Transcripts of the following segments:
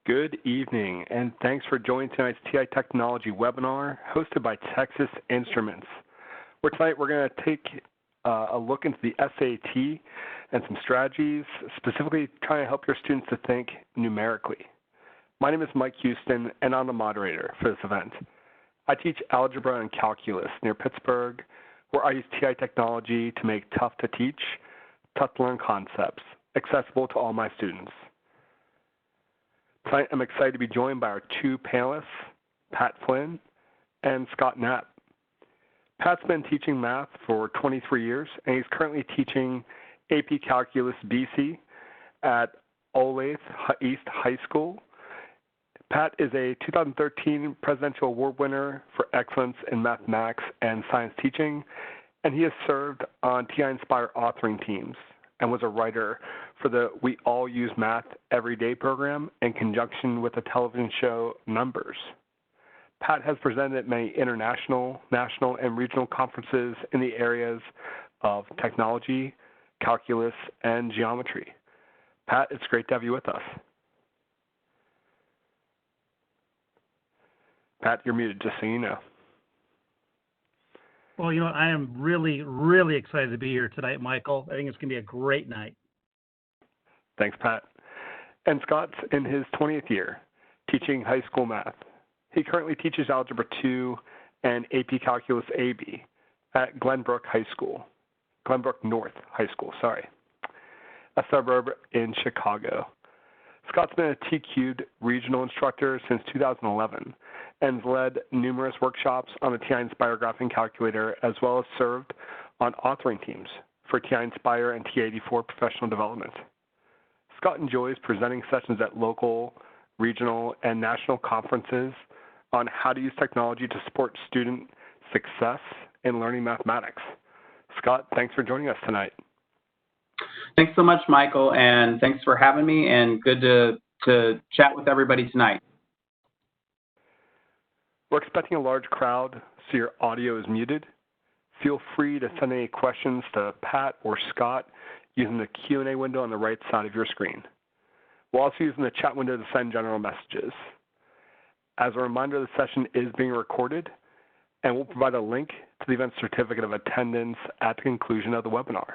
Good evening, and thanks for joining tonight's TI Technology webinar hosted by Texas Instruments. Where tonight we're going to take a look into the SAT and some strategies, specifically trying to help your students to think numerically. My name is Mike Houston, and I'm the moderator for this event. I teach algebra and calculus near Pittsburgh, where I use TI Technology to make tough to teach, tough to learn concepts accessible to all my students. Tonight, I'm excited to be joined by our two panelists, Pat Flynn and Scott Knapp. Pat's been teaching math for 23 years, and he's currently teaching AP Calculus BC at Olathe East High School. Pat is a 2013 Presidential Award winner for excellence in mathematics and science teaching, and he has served on TI Inspire authoring teams and was a writer for the We All Use Math Every Day program in conjunction with the television show Numbers. Pat has presented at many international, national, and regional conferences in the areas of technology, calculus, and geometry. Pat, it's great to have you with us. Pat, you're muted, just so you know. Well, you know, I am really excited to be here tonight, Michael. I think it's going to be a great night. Thanks, Pat. And Scott's in his 20th year teaching high school math. He currently teaches Algebra 2 and AP Calculus AB at Glenbrook North High School, a suburb in Chicago. Scott's been a T-Cubed regional instructor since 2011 and has led numerous workshops on the TI Inspire graphing calculator, as well as served on authoring teams for TI Inspire and T84 professional development. Scott enjoys presenting sessions at local, regional, and national conferences on how to use technology to support student success in learning mathematics. Scott, thanks for joining us tonight. Thanks so much, Michael, and thanks for having me, and good to chat with everybody tonight. We're expecting a large crowd, so your audio is muted. Feel free to send any questions to Pat or Scott using the Q&A window on the right side of your screen. We're also using the chat window to send general messages. As a reminder, the session is being recorded, and we'll provide a link to the event certificate of attendance at the conclusion of the webinar.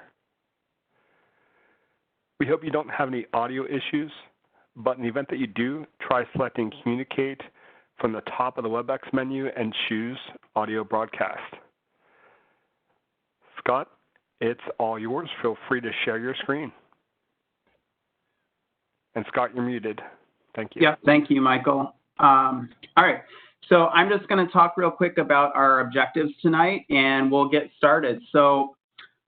We hope you don't have any audio issues, but in the event that you do, try selecting Communicate from the top of the WebEx menu and choose Audio Broadcast. Scott, it's all yours. Feel free to share your screen. And Scott, you're muted. Thank you. Yeah, thank you, Michael. All right, so I'm just going to talk real quick about our objectives tonight, and we'll get started. So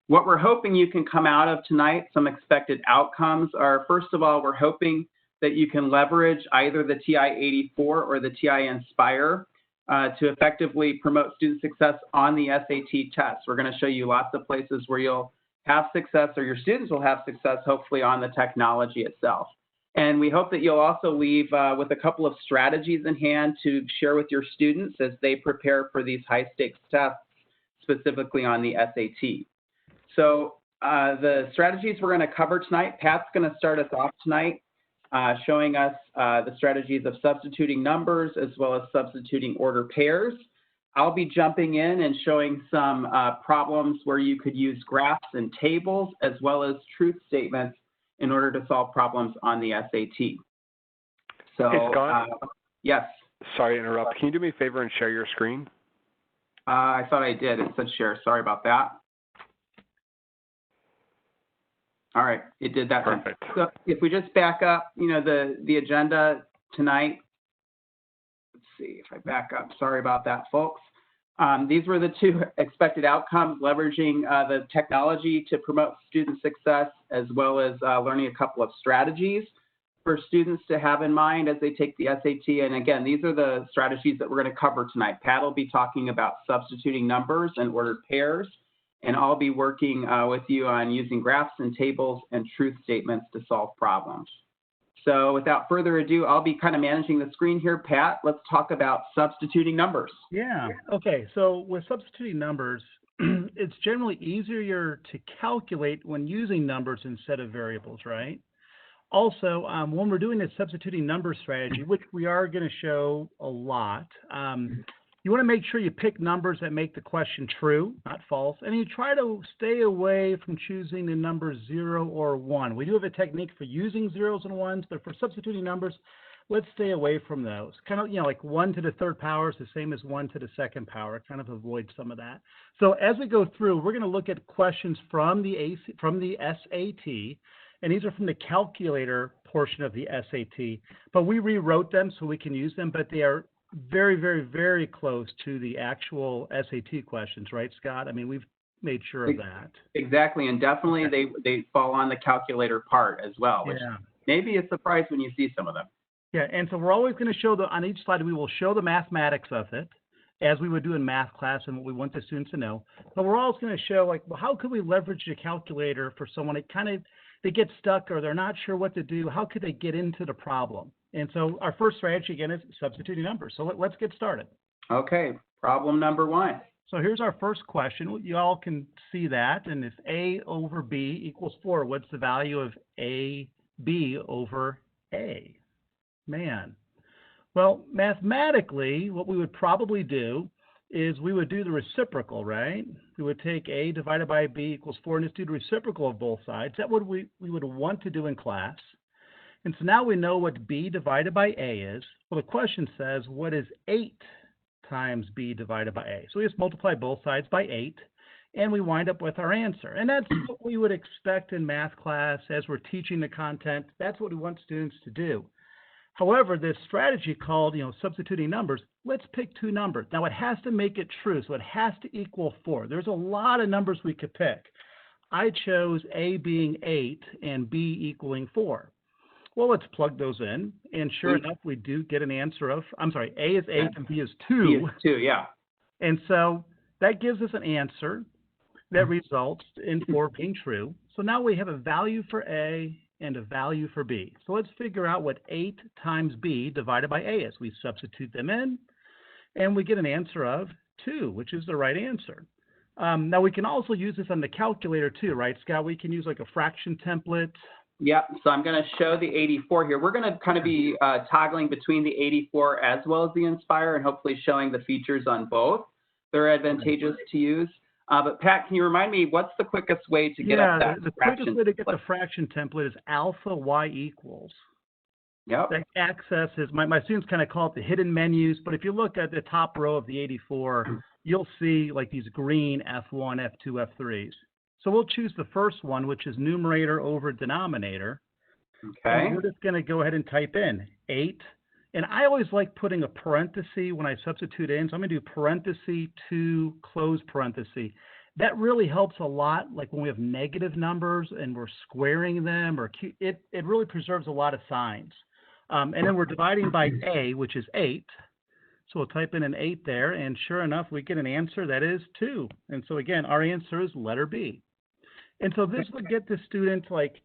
what we're hoping you can come out of tonight, some expected outcomes are, first of all, we're hoping that you can leverage either the TI-84 or the TI Inspire to effectively promote student success on the SAT test. We're going to show you lots of places where you'll have success, or your students will have success, hopefully, on the technology itself. And we hope that you'll also leave with a couple of strategies in hand to share with your students as they prepare for these high-stakes tests, specifically on the SAT. So the strategies we're going to cover tonight, Pat's going to start us off tonight, showing us the strategies of substituting numbers as well as substituting order pairs. I'll be jumping in and showing some problems where you could use graphs and tables as well as truth statements in order to solve problems on the SAT. So, hey, Scott. Yes. Sorry to interrupt. Can you do me a favor and share your screen? I thought I did. It said share. Sorry about that. All right, it did that. Perfect. So if we just back up, you know, the agenda tonight. Let's see if I back up. Sorry about that, folks. These were the two expected outcomes, leveraging the technology to promote student success, as well as learning a couple of strategies for students to have in mind as they take the SAT. And again, these are the strategies that we're going to cover tonight. Pat will be talking about substituting numbers and ordered pairs, and I'll be working with you on using graphs and tables and truth statements to solve problems. So without further ado, I'll be kind of managing the screen here. Pat, let's talk about substituting numbers. Yeah, okay. So with substituting numbers, it's generally easier to calculate when using numbers instead of variables, right? Also, when we're doing this substituting number strategy, which we are going to show a lot, you want to make sure you pick numbers that make the question true, not false, and you try to stay away from choosing the numbers 0 or 1. We do have a technique for using zeros and ones, but for substituting numbers, let's stay away from those. Kind of, like 1 to the third power is the same as 1 to the second power. Kind of avoid some of that. So as we go through, we're going to look at questions from the SAT, and these are from the calculator portion of the SAT. But we rewrote them so we can use them, but they are very, very, very close to the actual SAT questions, right, Scott? I mean, we've made sure of that. Exactly, and definitely they fall on the calculator part as well, which may be a surprise when you see some of them. Yeah, and so we're always going to show on each slide, we will show the mathematics of it, as we would do in math class and what we want the students to know. But we're also going to show, like, well, how could we leverage the calculator for someone that they get stuck or they're not sure what to do? How could they get into the problem? And so our first strategy, again, is substituting numbers. So let's get started. Okay, problem number 1. So here's our first question. You all can see that. And if A over B equals 4, what's the value of AB over A? Man. Well, mathematically, what we would probably do is we would do the reciprocal, right? We would take A divided by B equals 4 and just do the reciprocal of both sides. That's what we would want to do in class. And so now we know what B divided by A is. Well, the question says, what is 8 times B divided by A? So we just multiply both sides by 8, and we wind up with our answer. And that's what we would expect in math class as we're teaching the content. That's what we want students to do. However, this strategy called, substituting numbers, let's pick 2 numbers. Now, it has to make it true, so it has to equal 4. There's a lot of numbers we could pick. I chose A being 8 and B equaling 4. Well, let's plug those in, and sure enough, we do get an answer of, A is 8 and B is 2. B is 2, yeah. And so that gives us an answer that results in 4 being true. So now we have a value for A and a value for B. So let's figure out what 8 times B divided by A is. We substitute them in, and we get an answer of 2, which is the right answer. Now, we can also use this on the calculator too, right, Scott? We can use like a fraction template. Yep, so I'm going to show the 84 here. We're going to kind of be toggling between the 84 as well as the Inspire and hopefully showing the features on both. They're advantageous to use. But Pat, can you remind me, what's the quickest way to get up that the fraction quickest way to get template? the fraction template is alpha y equals. Yep. That accesses, my students kind of call it the hidden menus, but if you look at the top row of the 84, you'll see like these green F1, F2, F3s. So we'll choose the first one, which is numerator over denominator. Okay. And we're just going to go ahead and type in 8. And I always like putting a parenthesis when I substitute in. So I'm going to do parenthesis 2, close parenthesis. That really helps a lot, like when we have negative numbers and we're squaring them, or it really preserves a lot of signs. And then we're dividing by A, which is 8. So we'll type in an 8 there, and sure enough, we get an answer that is 2. And so again, our answer is letter B. And so this would get the student like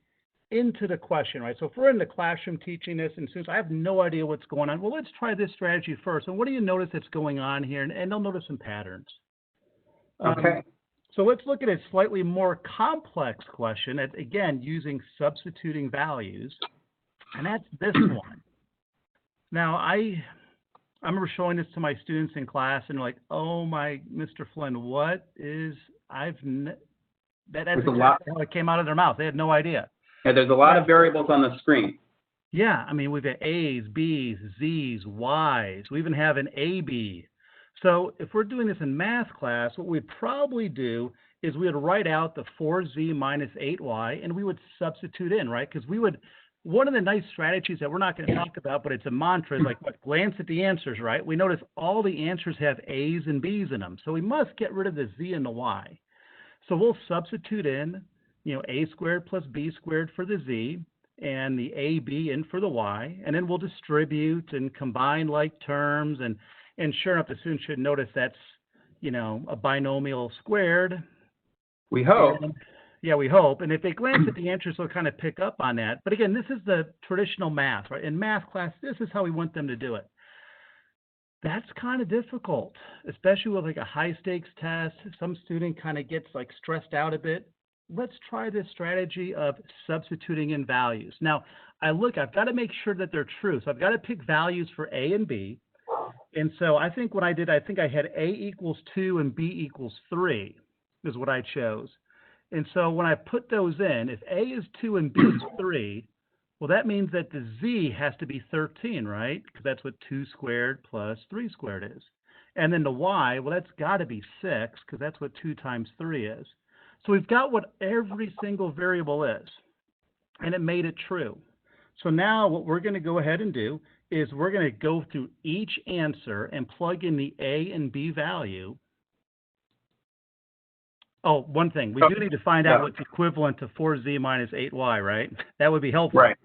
into the question, right? So if we're in the classroom teaching this, and since I have no idea what's going on, well, let's try this strategy first. And what do you notice that's going on here? And they'll notice some patterns. Okay. So let's look at a slightly more complex question, again, using substituting values. And that's this one. Now, I remember showing this to my students in class, and like, oh my, Mr. Flynn, what is, that's exactly how it came out of their mouth. They had no idea. Yeah, there's a lot of variables on the screen. Yeah, I mean, we've got A's, B's, Z's, Y's. We even have an AB. So if we're doing this in math class, what we'd probably do is we would write out the 4Z minus 8Y, and we would substitute in, right? Because one of the nice strategies that we're not going to talk about, but it's a mantra, is like, glance at the answers, right? We notice all the answers have A's and B's in them. So we must get rid of the Z and the Y. So we'll substitute in, A squared plus B squared for the Z, and the AB in for the Y, and then we'll distribute and combine like terms, and sure enough, the student should notice that's, a binomial squared. We hope. Yeah, we hope. And if they glance at the answers, they'll kind of pick up on that. But again, this is the traditional math, right? In math class, this is how we want them to do it. That's kind of difficult, especially with like a high stakes test. Some student kind of gets like stressed out a bit. let's try this strategy of substituting in values. Now, I've got to make sure that they're true. So I've got to pick values for A and B. And so I think what I did, I think I had A equals 2 and B equals 3 is what I chose. And so when I put those in, if A is 2 and B is 3, well, that means that the Z has to be 13, right? Because that's what 2 squared plus 3 squared is. And then the Y, well, that's got to be 6 because that's what 2 times 3 is. So we've got what every single variable is, and it made it true. So now what we're going to go ahead and do is we're going to go through each answer and plug in the A and B value. Oh, one thing. We do need to find out what's equivalent to 4Z minus 8Y, right? That would be helpful. Right.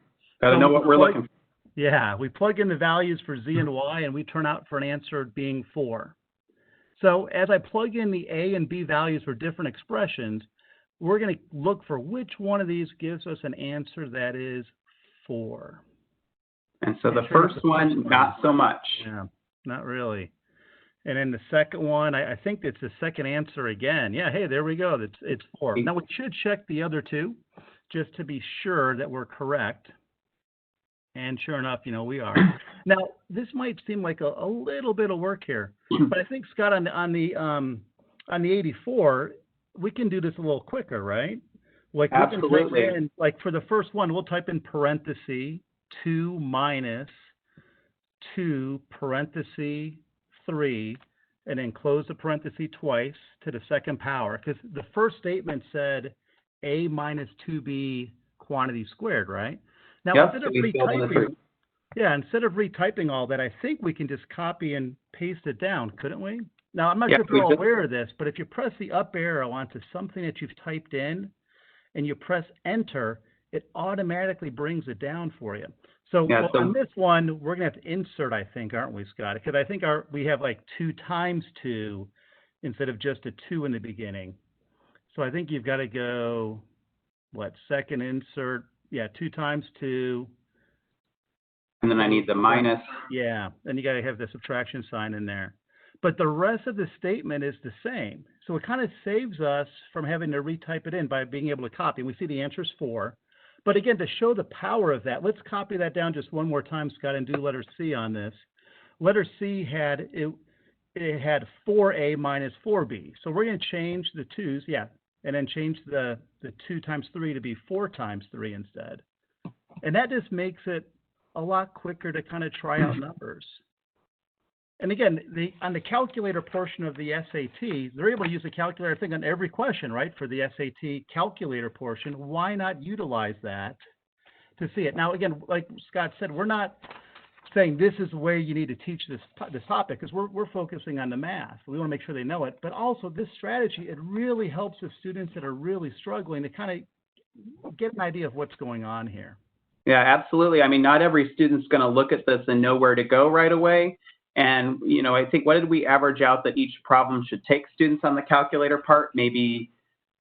Got to know what we're looking for. Yeah, we plug in the values for Z and Y, and we turn out for an answer being 4. So as I plug in the A and B values for different expressions, we're going to look for which one of these gives us an answer that is 4. And so the first one, not so much. Yeah, not really. And then the second one, I think it's the second answer again. Yeah, hey, there we go. It's 4. Now we should check the other two just to be sure that we're correct. And sure enough, we are. Now, this might seem like a little bit of work here, but I think, Scott, on the 84, we can do this a little quicker, right? Like Absolutely. We can type in, like for the first one, we'll type in parenthesis 2 minus 2 parenthesis 3, and then close the parenthesis twice to the second power, because the first statement said A minus 2B quantity squared, right? Now, instead of retyping all that, I think we can just copy and paste it down, couldn't we? Now, I'm not sure if you're all aware of this, but if you press the up arrow onto something that you've typed in and you press enter, it automatically brings it down for you. So, on this one, we're going to have to insert, I think, aren't we, Scott? Because I think we have like 2 times 2 instead of just a 2 in the beginning. So I think you've got to go, second insert. Yeah, 2 times 2. And then I need the minus. Yeah, and you got to have the subtraction sign in there. But the rest of the statement is the same. So it kind of saves us from having to retype it in by being able to copy. We see the answer is 4. But again, to show the power of that, let's copy that down just one more time, Scott, and do letter C on this. Letter C had 4A minus 4B. So we're going to change the 2's, and then change the 2 times 3 to be 4 times 3 instead. And that just makes it a lot quicker to kind of try out numbers. And again, on the calculator portion of the SAT, they're able to use the calculator, I think, on every question, right, for the SAT calculator portion. Why not utilize that to see it? Now, again, like Scott said, we're not saying this is the way you need to teach this topic, because we're focusing on the math. We want to make sure they know it. But also, this strategy, it really helps the students that are really struggling to kind of get an idea of what's going on here. Yeah, absolutely. I mean, not every student's going to look at this and know where to go right away. And, I think, what did we average out that each problem should take students on the calculator part? Maybe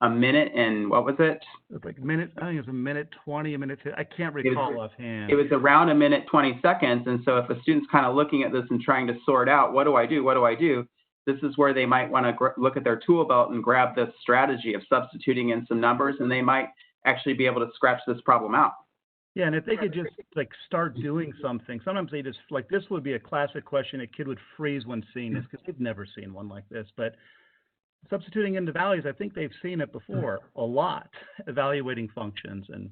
a minute and what was it? It was like a minute, I think it was a minute 20, a minute 2. I can't recall offhand. It was around a minute, 20 seconds. And so if a student's kind of looking at this and trying to sort out, what do I do? What do I do? This is where they might want to look at their tool belt and grab this strategy of substituting in some numbers, and they might actually be able to scratch this problem out. Yeah, and if they could just start doing something, sometimes they just this would be a classic question a kid would freeze when seeing this because they've never seen one like this. But substituting into values, I think they've seen it before a lot, evaluating functions. And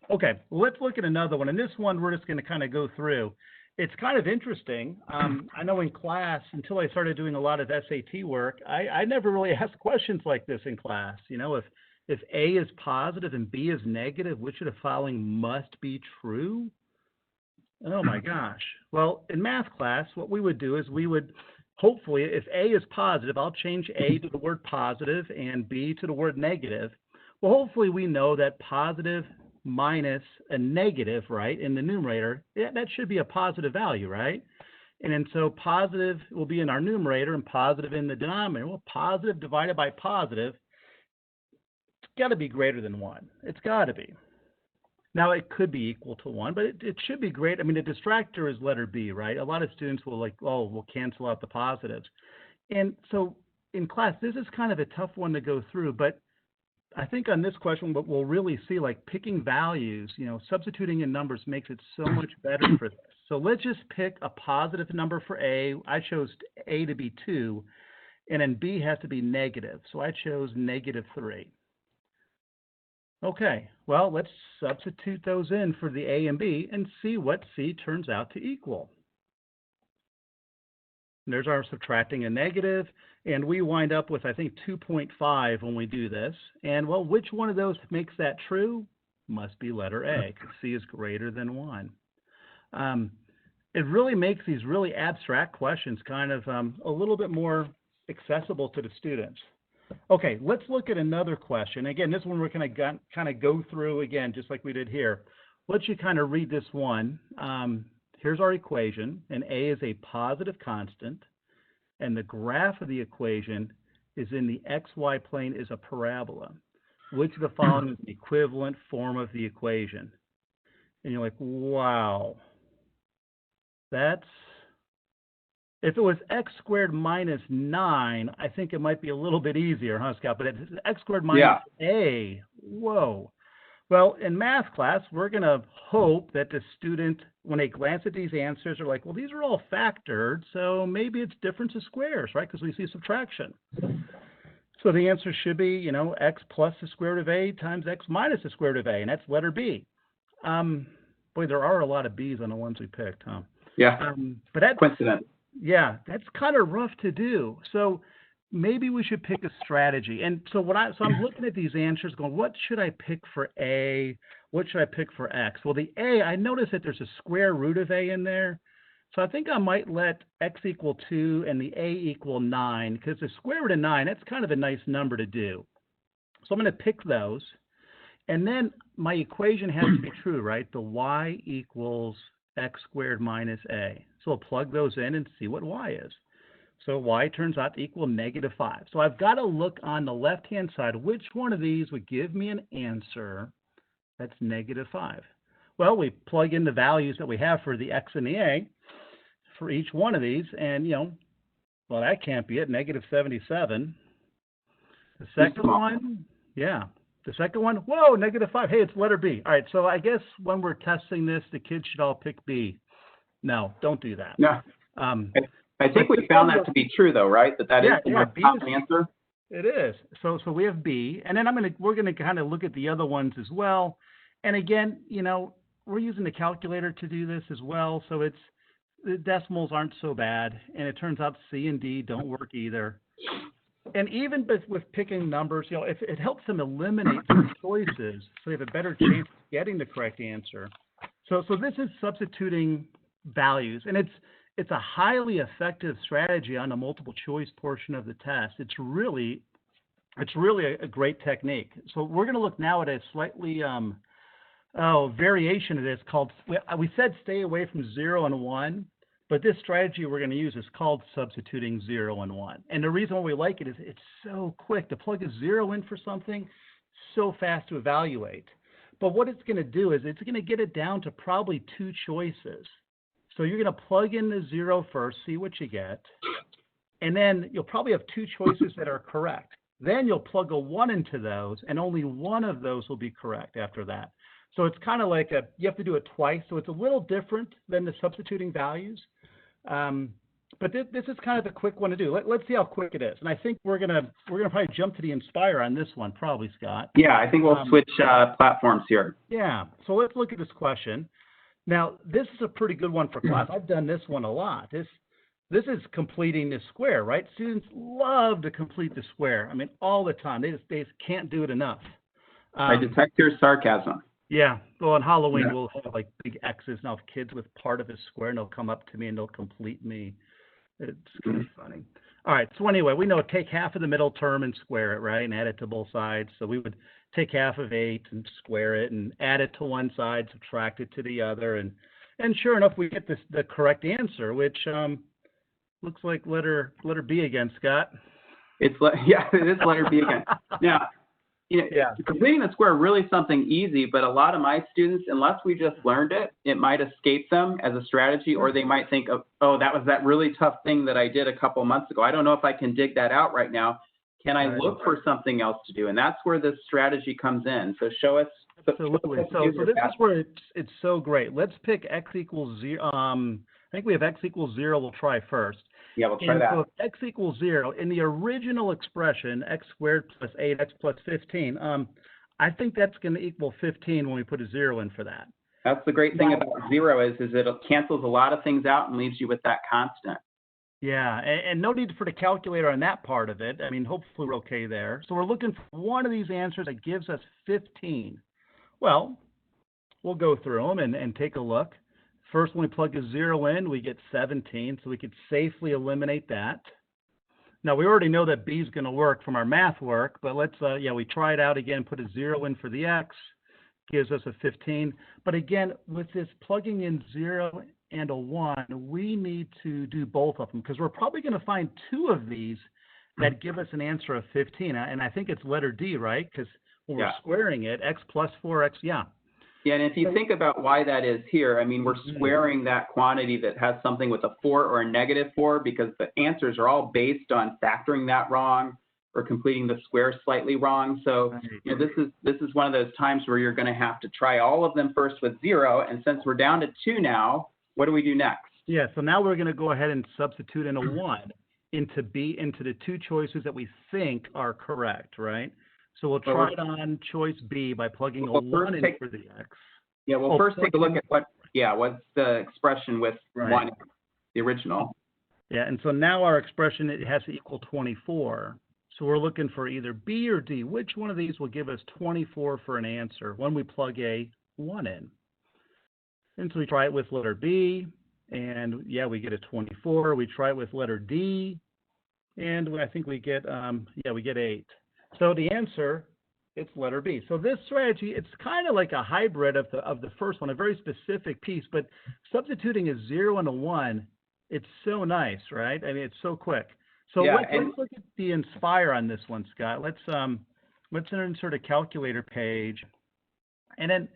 okay, well, let's look at another one. And this one we're just going to kind of go through. It's kind of interesting. I know in class, until I started doing a lot of SAT work, I never really asked questions like this in class. If A is positive and B is negative, which of the following must be true? Oh my gosh. Well, in math class, what we would do is we would hopefully, if A is positive, I'll change A to the word positive and B to the word negative. Well, hopefully we know that positive minus a negative, right, in the numerator, that should be a positive value, right? And then so positive will be in our numerator and positive in the denominator. Well, positive divided by positive, got to be greater than 1. It's got to be. Now, it could be equal to 1, but it should be great. I mean, the distractor is letter B, right? A lot of students will we'll cancel out the positives. And so in class, this is kind of a tough one to go through, but I think on this question, what we'll really see, like picking values, substituting in numbers makes it so much better for this. So let's just pick a positive number for A. I chose A to be 2, and then B has to be negative. So I chose -3. Okay, well, let's substitute those in for the A and B and see what C turns out to equal. And there's our subtracting a negative, and we wind up with, I think, 2.5 when we do this. And, well, which one of those makes that true? Must be letter A, because C is greater than 1. It really makes these really abstract questions kind of a little bit more accessible to the students. Okay, let's look at another question. Again, this one we're going to kind of go through again, just like we did here. Let you kind of read this one. Here's our equation, and A is a positive constant, and the graph of the equation is in the xy plane is a parabola. Which of the following is the equivalent form of the equation? And you're like, wow. That's, if it was x squared minus 9, I think it might be a little bit easier, huh, Scott? But it's x squared minus A. Whoa. Well, in math class, we're going to hope that the student, when they glance at these answers, are like, well, these are all factored, so maybe it's difference of squares, right? Because we see subtraction. So the answer should be, x plus the square root of A times x minus the square root of A, and that's letter B. Boy, there are a lot of B's on the ones we picked, huh? Yeah. But that's coincidence. Yeah, that's kind of rough to do. So maybe we should pick a strategy. And so I'm looking at these answers going, what should I pick for A? What should I pick for X? Well, the A, I noticed that there's a square root of A in there. So I think I might let X equal 2 and the A equal 9, because the square root of 9, that's kind of a nice number to do. So I'm going to pick those. And then my equation has to be true, right? The Y equals X squared minus A. So I'll plug those in and see what Y is. So Y turns out to equal -5. So I've got to look on the left-hand side, which one of these would give me an answer that's -5. Well, we plug in the values that we have for the X and the A for each one of these, and, well, that can't be it, -77. The second one, the second one, whoa, -5. Hey, it's letter B. All right, so I guess when we're testing this, the kids should all pick B. No, don't do that. No. I think we found that to be true, though, right? That is the most common answer. It is. So we have B, and then we're gonna kind of look at the other ones as well. And again, we're using the calculator to do this as well, so the decimals aren't so bad. And it turns out C and D don't work either. And even with picking numbers, if it helps them eliminate some choices, so they have a better chance of getting the correct answer. So this is substituting values, and it's a highly effective strategy on the multiple choice portion of the test. It's really a great technique. So we're going to look now at a slightly variation of this called, we said stay away from 0 and 1, but this strategy we're going to use is called substituting 0 and 1. And the reason why we like it is it's so quick. To plug a 0 in for something, so fast to evaluate. But what it's going to do is it's going to get it down to probably 2 choices. So you're going to plug in the 0 first, see what you get, and then you'll probably have 2 choices that are correct. Then you'll plug a 1 into those, and only one of those will be correct after that. So it's kind of like you have to do it twice, so it's a little different than the substituting values. But this is kind of a quick one to do. Let's see how quick it is. And I think we're gonna probably jump to the Inspire on this one, probably, Scott. Yeah, I think we'll switch platforms here. Yeah, so let's look at this question. Now, this is a pretty good one for class. I've done this one a lot. This is completing the square, right? Students love to complete the square. I mean, all the time. They just can't do it enough. I detect your sarcasm. Yeah. Well, on Halloween, we'll have like big X's. Now, if kids with part of a square, and they'll come up to me and they'll complete me. It's kind of funny. All right. So anyway, we know take half of the middle term and square it, right? And add it to both sides. So we would take half of 8 and square it and add it to one side, subtract it to the other. And sure enough, we get the correct answer, which looks like letter B again, Scott. It is letter B again. Now, completing the square really something easy, but a lot of my students, unless we just learned it, it might escape them as a strategy, or they might think of, oh, that was that really tough thing that I did a couple months ago. I don't know if I can dig that out right now. Can I Right. look for something else to do? And that's where this strategy comes in. So show us. Absolutely. So this is where it's so great. Let's pick x equals 0. I think we have x equals 0. We'll try first. Yeah, we'll try And that. so if x equals 0, in the original expression, x squared plus 8x plus 15, I think that's going to equal 15 when we put a 0 in for that. That's the great thing about 0 is it cancels a lot of things out and leaves you with that constant. Yeah, and no need for the calculator on that part of it. I mean, hopefully we're okay there. So we're looking for one of these answers that gives us 15. Well, we'll go through them and take a look. First, when we plug a 0 in, we get 17, so we could safely eliminate that. Now, we already know that B is going to work from our math work, but let's, we try it out again, put a 0 in for the x, gives us a 15. But again, with this plugging in 0 and a 1, we need to do both of them because we're probably going to find 2 of these that give us an answer of 15. And I think it's letter D, right? Because when we're squaring it, x plus 4x, Yeah, and if you think about why that is here, I mean, we're squaring that quantity that has something with a 4 or a negative 4 because the answers are all based on factoring that wrong or completing the square slightly wrong. So you know, this is one of those times where you're going to have to try all of them first with 0. And since we're down to 2 now, what do we do next? Yeah, so now we're going to go ahead and substitute in a 1 into the 2 choices that we think are correct, right? So we'll try it on choice B by plugging a 1 in for the x. Yeah, we'll first take a look at what's the expression with 1, the original. Yeah, and so now our expression, it has to equal 24. So we're looking for either B or D. Which one of these will give us 24 for an answer when we plug a 1 in? And so we try it with letter B, and yeah, we get a 24. We try it with letter D, and I think we get, we get 8. So the answer, it's letter B. So this strategy, it's kind of like a hybrid of the first one, a very specific piece, but substituting a 0 and a 1, it's so nice, right? I mean, it's so quick. So let's look at the Inspire on this one, Scott. Let's insert a calculator page, and then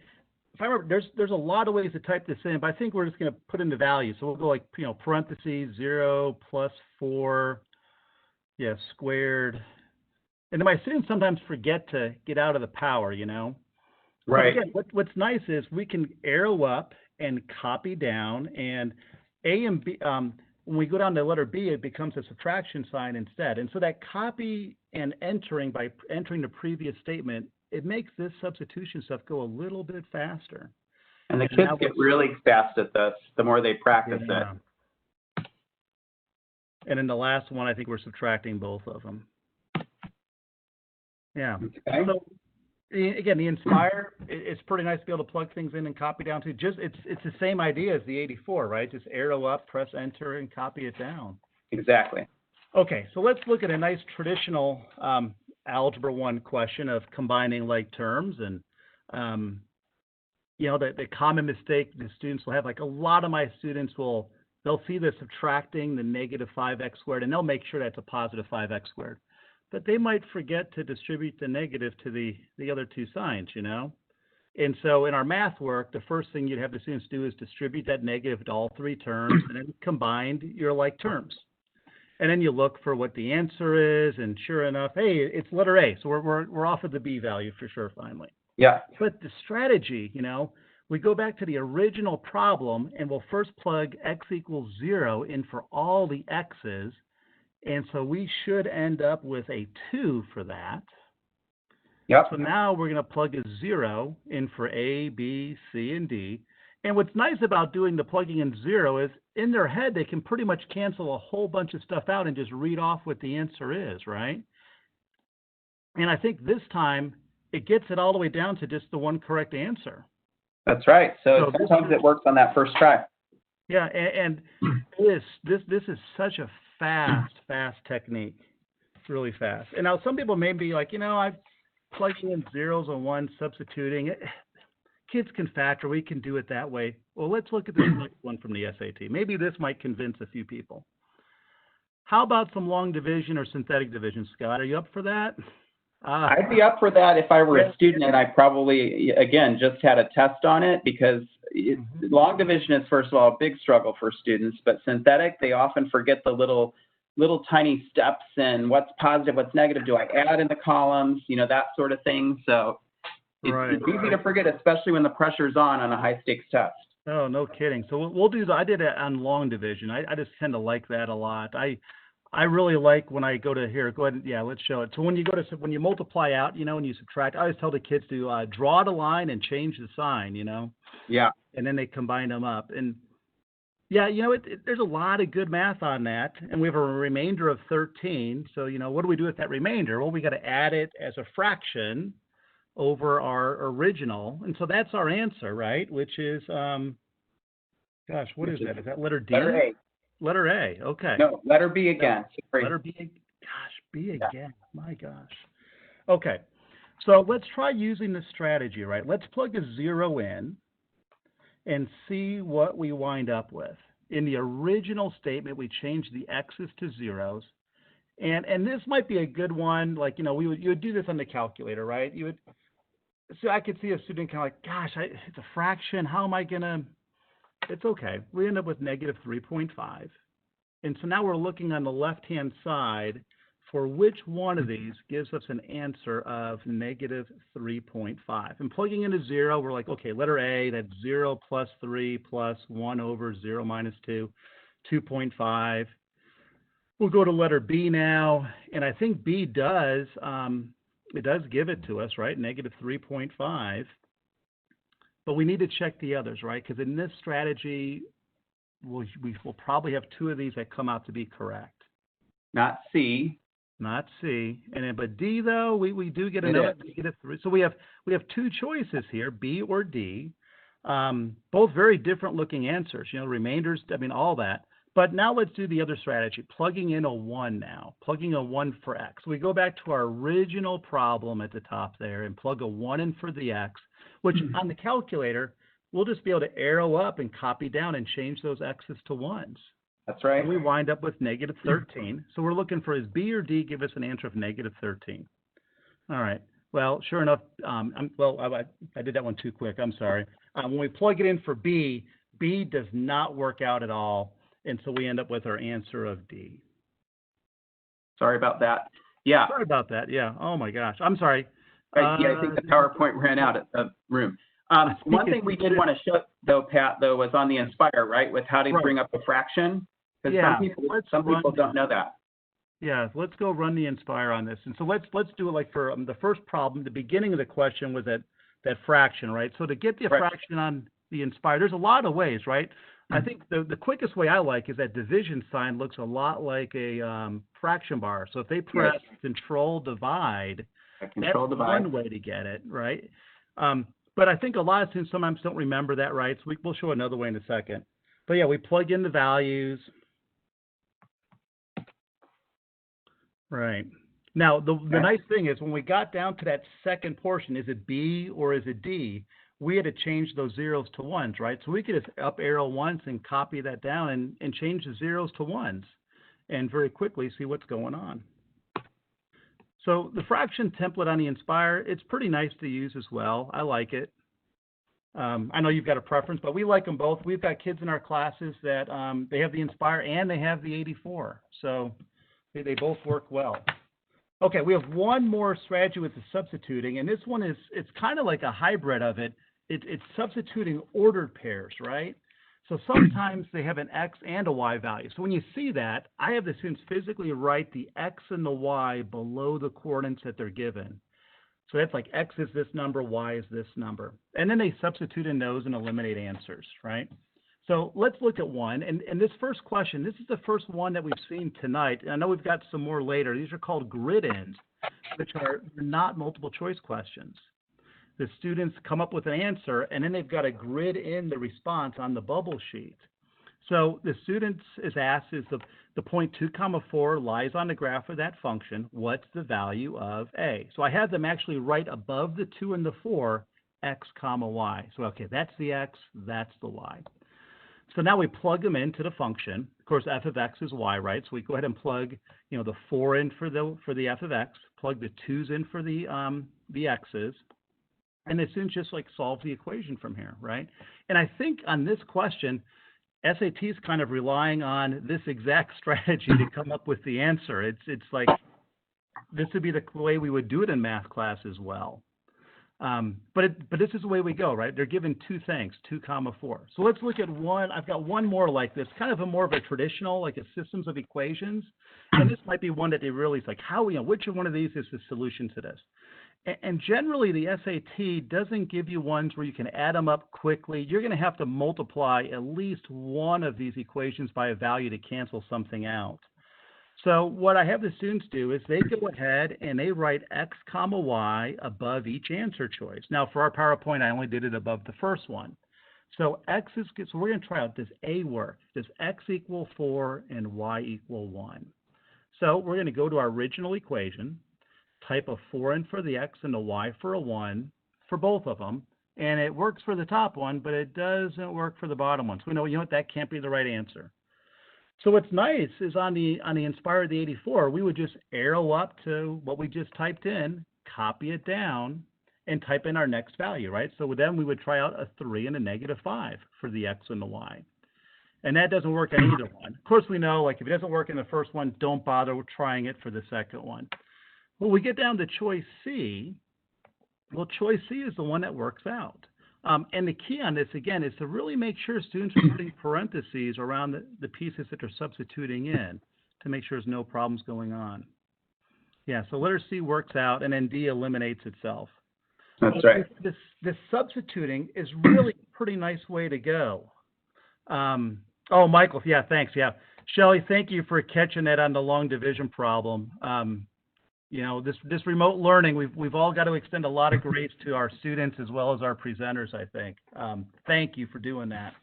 if I remember, there's a lot of ways to type this in, but I think we're just going to put in the value. So we'll go like parentheses 0 plus 4, squared. And then my students sometimes forget to get out of the power, Right. Again, what's nice is we can arrow up and copy down, and A and B, when we go down to letter B, it becomes a subtraction sign instead. And so that copy and entering by entering the previous statement, it makes this substitution stuff go a little bit faster. And the kids get really fast at this the more they practice it. And in the last one, I think we're subtracting both of them. Yeah. Okay. So again, the Inspire, it's pretty nice to be able to plug things in and copy down to. It's the same idea as the 84, right? Just arrow up, press enter, and copy it down. Exactly. Okay, so let's look at a nice traditional Algebra 1 question of combining like terms. And the common mistake the students will have, like a lot of my students they'll see the subtracting the negative 5x squared, and they'll make sure that's a positive 5x squared. But they might forget to distribute the negative to the other 2 signs, And so in our math work, the first thing you'd have the students do is distribute that negative to all 3 terms, and then combine your like terms. And then you look for what the answer is, and sure enough, hey, it's letter A. So we're off of the B value for sure finally. Yeah. But the strategy, we go back to the original problem, and we'll first plug x equals 0 in for all the x's. And so we should end up with a 2 for that. Yep. So now we're going to plug a 0 in for A, B, C, and D. And what's nice about doing the plugging in 0 is in their head, they can pretty much cancel a whole bunch of stuff out and just read off what the answer is, right? And I think this time it gets it all the way down to just the one correct answer. That's right. So sometimes it works on that first try. Yeah, and this is such a fast technique. It's really fast. And now some people may be like, I've plugged in 0s and 1s, substituting. Kids can factor. We can do it that way. Well, let's look at this next one from the SAT. Maybe this might convince a few people. How about some long division or synthetic division, Scott? Are you up for that? I'd be up for that if I were a student, and I probably, again, just had a test on it, because long division is, first of all, a big struggle for students, but synthetic, they often forget the little little tiny steps and what's positive, what's negative, do I add in the columns, that sort of thing. So it's easy to forget, especially when the pressure's on a high stakes test. Oh, no kidding. So we'll do that. I did it on long division. I just tend to like that a lot. I really like when I go to here. Go ahead. Yeah, let's show it. So when you multiply out, when you subtract, I always tell the kids to draw the line and change the sign, Yeah. And then they combine them up. And yeah, there's a lot of good math on that. And we have a remainder of 13. So, what do we do with that remainder? Well, we got to add it as a fraction over our original. And so that's our answer, right? Which is, gosh, what is that? Is that letter D? Letter A. Letter A, okay. No, letter B again. No, letter B, gosh, B again. Yeah. My gosh. Okay, so let's try using this strategy, right? Let's plug a 0 in and see what we wind up with. In the original statement, we changed the x's to zeros. And this might be a good one, like, you would do this on the calculator, right? So I could see a student kind of like, gosh, it's a fraction. How am I going to... It's okay. We end up with negative 3.5. And so now we're looking on the left-hand side for which one of these gives us an answer of negative 3.5. And plugging in a 0, we're like, okay, letter A, that's 0 plus 3 plus 1 over 0 minus 2, 2.5. We'll go to letter B now. And I think B does, it does give it to us, right? Negative 3.5. But we need to check the others, right? Because in this strategy, we will probably have 2 of these that come out to be correct. Not C. Not C. But D, though, we do get another negative 3. So we have 2 choices here, B or D. Both very different looking answers. Remainders, all that. But now let's do the other strategy, plugging in a 1 now, plugging a 1 for x. We go back to our original problem at the top there and plug a 1 in for the x, which on the calculator, we'll just be able to arrow up and copy down and change those x's to 1s. That's right. And we wind up with negative 13. So we're looking for, is B or D give us an answer of negative 13? All right. Well, sure enough, I did that one too quick. I'm sorry. When we plug it in for B, B does not work out at all. And so we end up with our answer of D. Sorry about that. Yeah. Sorry about that. Yeah. Oh, my gosh. I'm sorry. I think the PowerPoint ran out of the room. One thing we did want to show, though, Pat, was on the Inspire, right, with how to bring up a fraction. Because some people don't know that. Yeah, let's go run the Inspire on this. And so let's do it like for the first problem. The beginning of the question was that fraction, right? So to get the fraction on the Inspire, there's a lot of ways, right? I think the quickest way I like is that division sign looks a lot like a fraction bar. So if they press Control Divide, that's one way to get it, right? But I think a lot of students sometimes don't remember that, right? So we'll show another way in a second. But yeah, we plug in the values. Right. Now, the nice thing is when we got down to that second portion, is it B or is it D? We had to change those zeros to 1s, right? So we could just up arrow once and copy that down and change the zeros to 1s and very quickly see what's going on. So the fraction template on the Inspire, it's pretty nice to use as well. I like it. I know you've got a preference, but we like them both. We've got kids in our classes that they have the Inspire and they have the 84. So they both work well. Okay, we have one more strategy with the substituting, and this one it's kind of like a hybrid of it. It's substituting ordered pairs, right? So sometimes they have an X and a Y value. So when you see that, I have the students physically write the X and the Y below the coordinates that they're given. So that's like X is this number, Y is this number. And then they substitute in those and eliminate answers, right? So let's look at one. And this first question, this is the first one that we've seen tonight. And I know we've got some more later. These are called grid-ins, which are not multiple choice questions. The students come up with an answer, and then they've got to grid in the response on the bubble sheet. So the student is asked, is the point 2, 4 lies on the graph of that function. What's the value of A? So I have them actually write above the 2 and the 4, X, Y. So, okay, that's the X, that's the Y. So now we plug them into the function. Of course, f of x is y, right? So we go ahead and plug, the 4 in for the f of x, plug the 2's in for the x's, and the student just like solves the equation from here, right? And I think on this question, SAT is kind of relying on this exact strategy to come up with the answer. It's like this would be the way we would do it in math class as well. But this is the way we go, right? They're given 2 things, 2, 4. So let's look at one. I've got one more like this, kind of a more of a traditional, like a systems of equations. And this might be one that they really, it's like, which one of these is the solution to this? And generally, the SAT doesn't give you ones where you can add them up quickly. You're going to have to multiply at least one of these equations by a value to cancel something out. So what I have the students do is they go ahead and they write x comma y above each answer choice. Now, for our PowerPoint, I only did it above the first one. So so we're going to try out, does A work? Does x equal 4 and y equal 1? So we're going to go to our original equation, type a 4 in for the x and a y for a 1 for both of them, and it works for the top one, but it doesn't work for the bottom one. So we know, what, that can't be the right answer. So what's nice is on the Inspire the 84, we would just arrow up to what we just typed in, copy it down, and type in our next value, right? So then we would try out a 3 and a -5 for the x and the y. And that doesn't work on either one. Of course, we know, like, if it doesn't work in the first one, don't bother trying it for the second one. When we get down to choice C, well, choice C is the one that works out. And the key on this, again, is to really make sure students are putting parentheses around the pieces that they're substituting in to make sure there's no problems going on. Yeah, so letter C works out, and then D eliminates itself. That's right. This substituting is really a pretty nice way to go. Oh, Michael, yeah, thanks, yeah. Shelley, thank you for catching that on the long division problem. You know, this remote learning, we've all got to extend a lot of grace to our students as well as our presenters, I think. Thank you for doing that.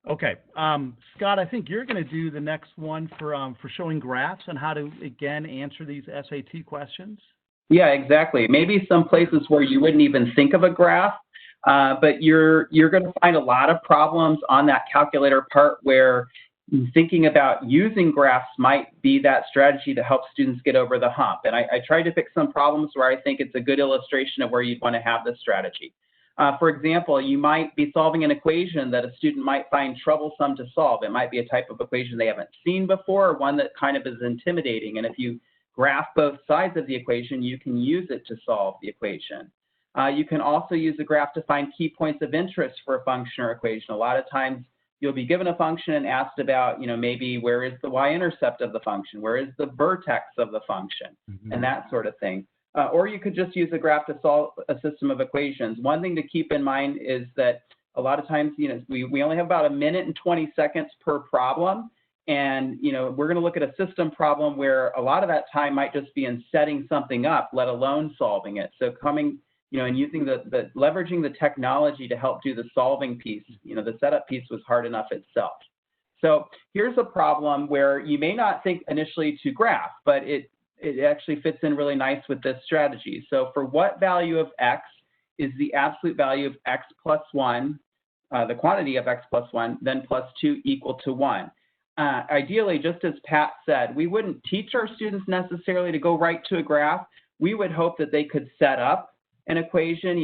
Okay, Scott, I think you're going to do the next one for showing graphs and how to, again, answer these SAT questions. Yeah, exactly. Maybe some places where you wouldn't even think of a graph, but you're going to find a lot of problems on that calculator part where thinking about using graphs might be that strategy to help students get over the hump. And I tried to pick some problems where I think it's a good illustration of where you'd want to have this strategy. For example, you might be solving an equation that a student might find troublesome to solve. It might be a type of equation they haven't seen before, or one that kind of is intimidating. And if you graph both sides of the equation, you can use it to solve the equation. You can also use a graph to find key points of interest for a function or equation. A lot of times, you'll be given a function and asked about, maybe where is the y-intercept of the function? Where is the vertex of the function? And that sort of thing. Or you could just use a graph to solve a system of equations. One thing to keep in mind is that a lot of times, we only have about 1 minute and 20 seconds per problem. And, we're going to look at a system problem where a lot of that time might just be in setting something up, let alone solving it. So and using leveraging the technology to help do the solving piece, the setup piece was hard enough itself. So here's a problem where you may not think initially to graph, but it actually fits in really nice with this strategy. So for what value of x is the absolute value of x plus 1, the quantity of x plus 1, then plus 2 equal to 1? Ideally, just as Pat said, we wouldn't teach our students necessarily to go right to a graph. We would hope that they could set up an equation,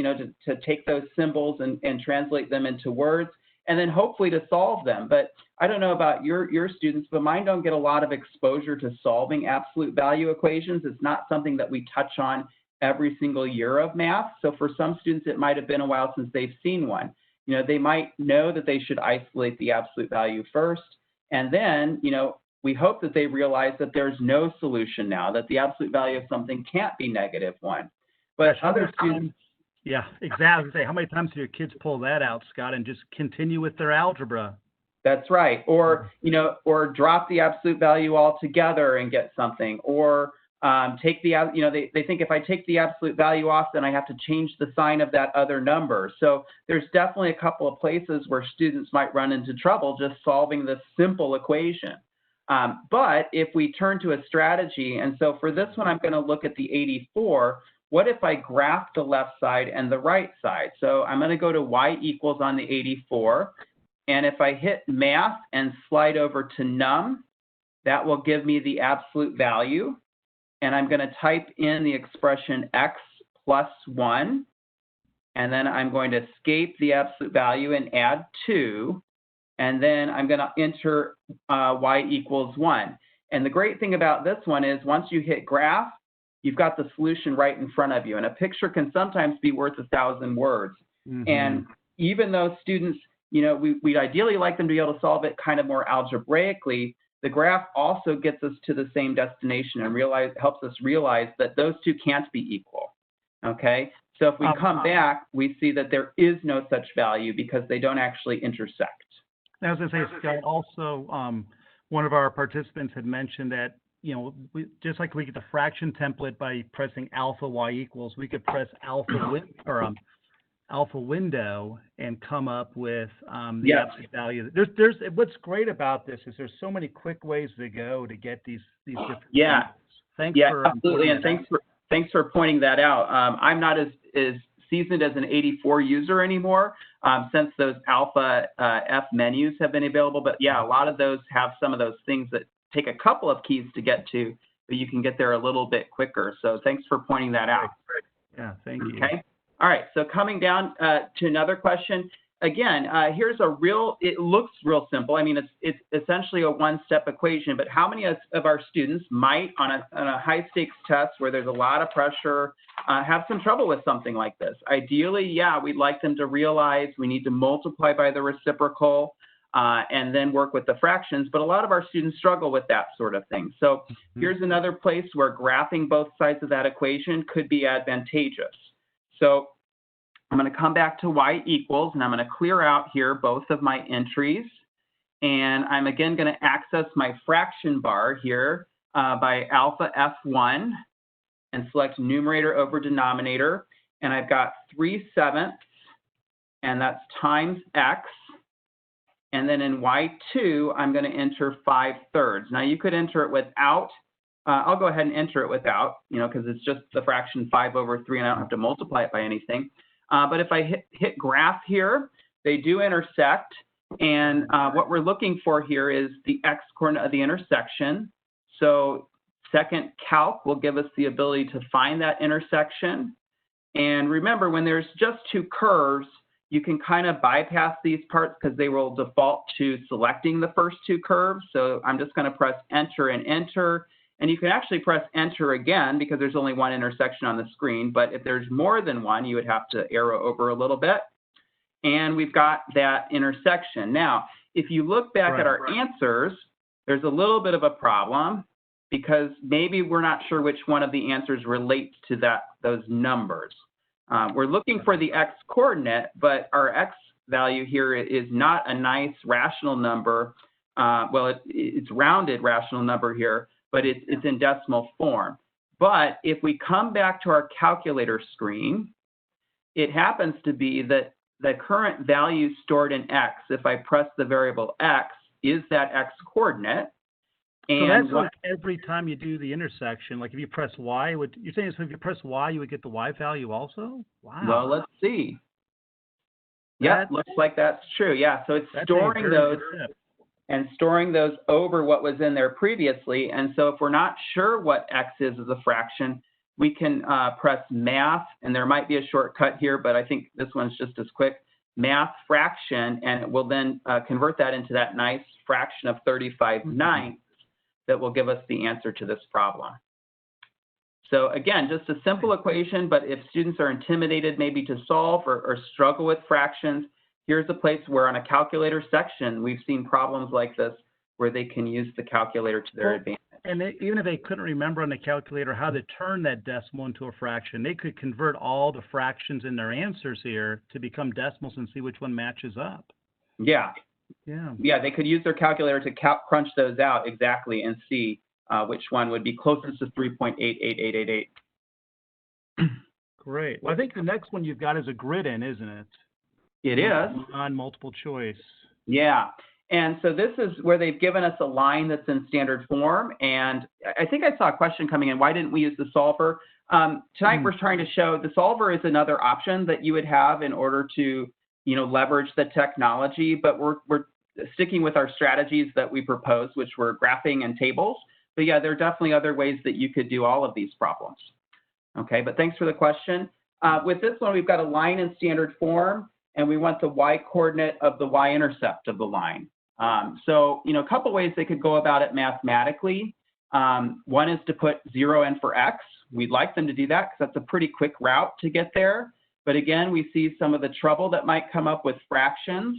to take those symbols and translate them into words, and then hopefully to solve them. But I don't know about your students, but mine don't get a lot of exposure to solving absolute value equations. It's not something that we touch on every single year of math. So for some students, it might have been a while since they've seen one. They might know that they should isolate the absolute value first, and then, we hope that they realize that there's no solution now, that the absolute value of something can't be -1. But other students, yeah, exactly. How many times do your kids pull that out, Scott, and just continue with their algebra? That's right. Or, or drop the absolute value altogether and get something. Or take the, they think if I take the absolute value off, then I have to change the sign of that other number. So there's definitely a couple of places where students might run into trouble just solving this simple equation. But if we turn to a strategy, and so for this one, I'm going to look at the 84. What if I graph the left side and the right side? So I'm going to go to y equals on the 84. And if I hit math and slide over to num, that will give me the absolute value. And I'm going to type in the expression x plus 1. And then I'm going to escape the absolute value and add 2. and then I'm going to enter y equals 1. And the great thing about this one is once you hit graph, you've got the solution right in front of you. And a picture can sometimes be worth 1,000 words. Mm-hmm. And even though students, you know, we'd ideally like them to be able to solve it kind of more algebraically, the graph also gets us to the same destination and helps us realize that those two can't be equal. Okay? So if we come back, we see that there is no such value because they don't actually intersect. As I say, Scott, also one of our participants had mentioned that, you know, just like we get the fraction template by pressing alpha y equals, we could press alpha window and come up with the absolute value. There's what's great about this is there's so many quick ways to go to get these different things. Thanks for absolutely, and thanks for pointing that out. I'm not as seasoned as an 84 user anymore since those alpha F menus have been available, but yeah, a lot of those have some of those things that take a couple of keys to get to, but you can get there a little bit quicker. So thanks for pointing that out. Yeah, thank you. Okay. All right, so coming down to another question. Again, here's it looks real simple. I mean, it's essentially a one-step equation, but how many of our students might, on a high-stakes test where there's a lot of pressure, have some trouble with something like this? Ideally, yeah, we'd like them to realize we need to multiply by the reciprocal and then work with the fractions, but a lot of our students struggle with that sort of thing. So here's another place where graphing both sides of that equation could be advantageous. So I'm going to come back to y equals, and I'm going to clear out here both of my entries. And I'm again going to access my fraction bar here by alpha F1 and select numerator over denominator. And I've got 3/7, and that's times x. And then in y2, I'm going to enter 5/3. Now you could enter it without. I'll go ahead and enter it without, you know, because it's just the fraction 5/3, and I don't have to multiply it by anything. But if I hit graph here, they do intersect. And what we're looking for here is the x-coordinate of the intersection. So second calc will give us the ability to find that intersection. And remember, when there's just two curves, you can kind of bypass these parts because they will default to selecting the first two curves. So I'm just going to press enter and enter. And you can actually press enter again because there's only one intersection on the screen. But if there's more than one, you would have to arrow over a little bit. And we've got that intersection. Now, if you look back at our answers, there's a little bit of a problem because maybe we're not sure which one of the answers relates to those numbers. We're looking for the x-coordinate, but our x value here is not a nice rational number. Well, it's rounded rational number here, but it's in decimal form. But if we come back to our calculator screen, it happens to be that the current value stored in x, if I press the variable x, is that x-coordinate. So that's like every time you do the intersection, like if you press y, you're saying so if you press y, you would get the y value also? Wow. Well, let's see. Yeah, looks like that's true. Yeah, so it's storing those and storing those over what was in there previously. And so if we're not sure what x is as a fraction, we can press math, and there might be a shortcut here, but I think this one's just as quick. Math fraction, and it will then convert that into that nice fraction of 35/9 that will give us the answer to this problem. So again, just a simple equation, but if students are intimidated maybe to solve or struggle with fractions, here's a place where on a calculator section, we've seen problems like this where they can use the calculator to their advantage. And even if they couldn't remember on the calculator how to turn that decimal into a fraction, they could convert all the fractions in their answers here to become decimals and see which one matches up. Yeah. Yeah, they could use their calculator to crunch those out exactly and see which one would be closest to 3.88888. Great. Well, I think the next one you've got is a grid in, isn't it? It is. Non-multiple choice. Yeah. And so this is where they've given us a line that's in standard form. And I think I saw a question coming in, why didn't we use the solver? Tonight we're trying to show the solver is another option that you would have in order to, you know, leverage the technology, but we're sticking with our strategies that we proposed, which were graphing and tables. But yeah, there are definitely other ways that you could do all of these problems. Okay, but thanks for the question. With this one, we've got a line in standard form. and we want the y-coordinate of the y-intercept of the line. So, a couple ways they could go about it mathematically. One is to put 0 in for x. We'd like them to do that because that's a pretty quick route to get there. But again, we see some of the trouble that might come up with fractions.